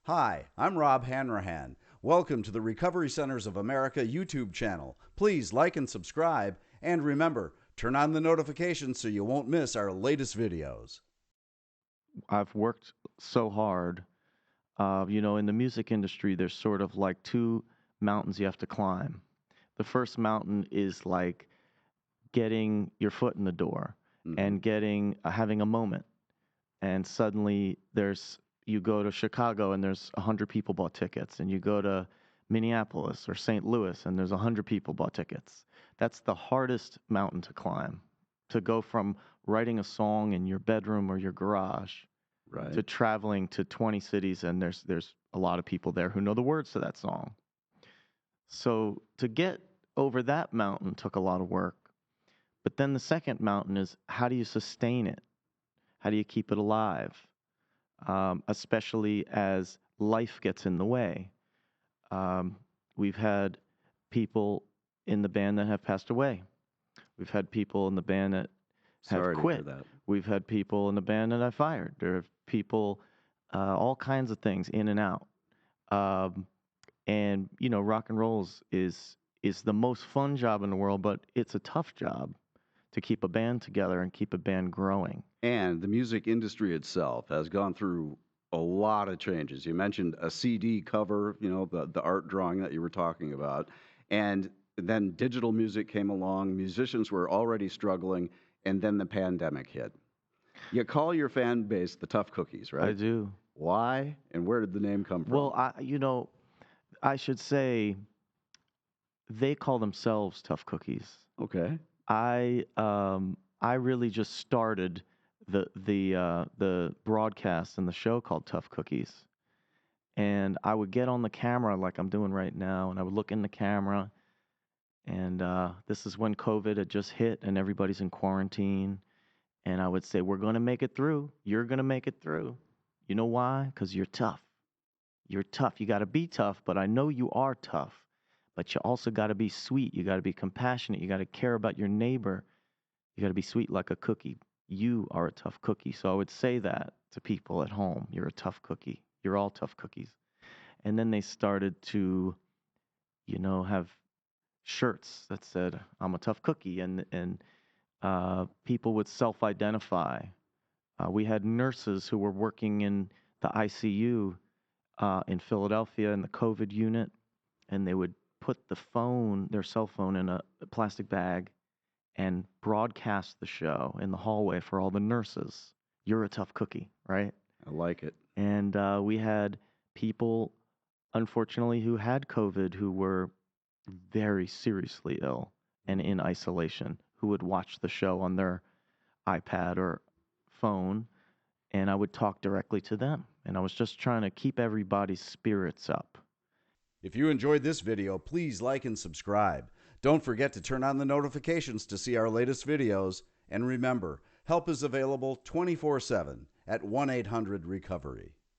Hi, I'm Rob Hanrahan. Welcome to the Recovery Centers of America YouTube channel. Please like and subscribe, and remember, turn on the notifications so you won't miss our latest videos. I've worked so hard. In the music industry, there's sort of like two mountains you have to climb. The first mountain is like getting your foot in the door and having a moment. And suddenly you go to Chicago and there's 100 people bought tickets, and you go to Minneapolis or St. Louis and there's 100 people bought tickets. That's the hardest mountain to climb, to go from writing a song in your bedroom or your garage to traveling to 20 cities, and there's a lot of people there who know the words to that song. So to get over that mountain took a lot of work. But then the second mountain is, how do you sustain it? How do you keep it alive? Especially as life gets in the way. We've had people in the band that have passed away. We've had people in the band that have quit. We've had people in the band that I fired. There are people, all kinds of things in and out. And rock and roll is the most fun job in the world, but it's a tough job to keep a band together and keep a band growing. And the music industry itself has gone through a lot of changes. You mentioned a CD cover, the art drawing that you were talking about. And then digital music came along. Musicians were already struggling, and then the pandemic hit. You call your fan base the Tough Cookies, right? I do. Why, and where did the name come from? Well, I should say they call themselves Tough Cookies. Okay. I really just started the broadcast and the show called Tough Cookies, and I would get on the camera like I'm doing right now, and I would look in the camera, and this is when COVID had just hit and everybody's in quarantine, and I would say, we're going to make it through. You're going to make it through. You know why? Because you're tough. You're tough. You got to be tough, but I know you are tough. But you also got to be sweet. You got to be compassionate. You got to care about your neighbor. You got to be sweet like a cookie. You are a tough cookie. So I would say that to people at home. You're a tough cookie. You're all tough cookies. And then they started to, have shirts that said, I'm a tough cookie. And people would self-identify. We had nurses who were working in the ICU in Philadelphia in the COVID unit, and they would put their cell phone in a plastic bag and broadcast the show in the hallway for all the nurses. You're a tough cookie, right? I like it. And we had people, unfortunately, who had COVID who were very seriously ill and in isolation, who would watch the show on their iPad or phone, and I would talk directly to them. And I was just trying to keep everybody's spirits up. If you enjoyed this video, please like and subscribe. Don't forget to turn on the notifications to see our latest videos. And remember, help is available 24/7 at 1-800-RECOVERY.